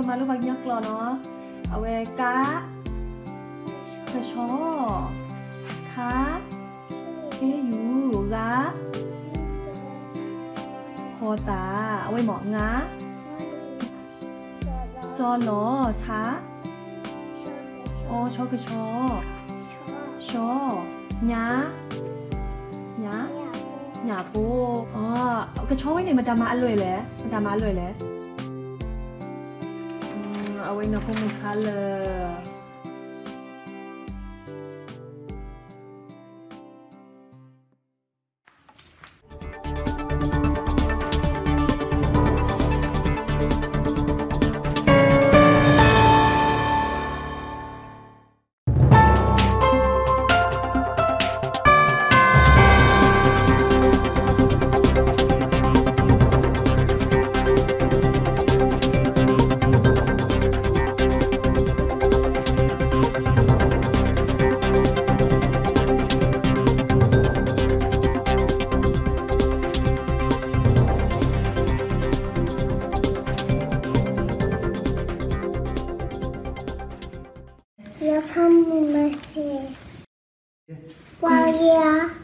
ก็มาลูกบางยักษ์รอเนาะเอาไว้กะกระชอคะอยู่กะคอตาเอาไว้หมองะซอหนอช้าอ๋อชอคือชอชอหยาหยาปูอ๋อกระชอไว้ในมันดามาอร่อยแหละมันดามาอร่อยแหละเอาไว้นะพวกมันคันเลยЯ помню, Варя.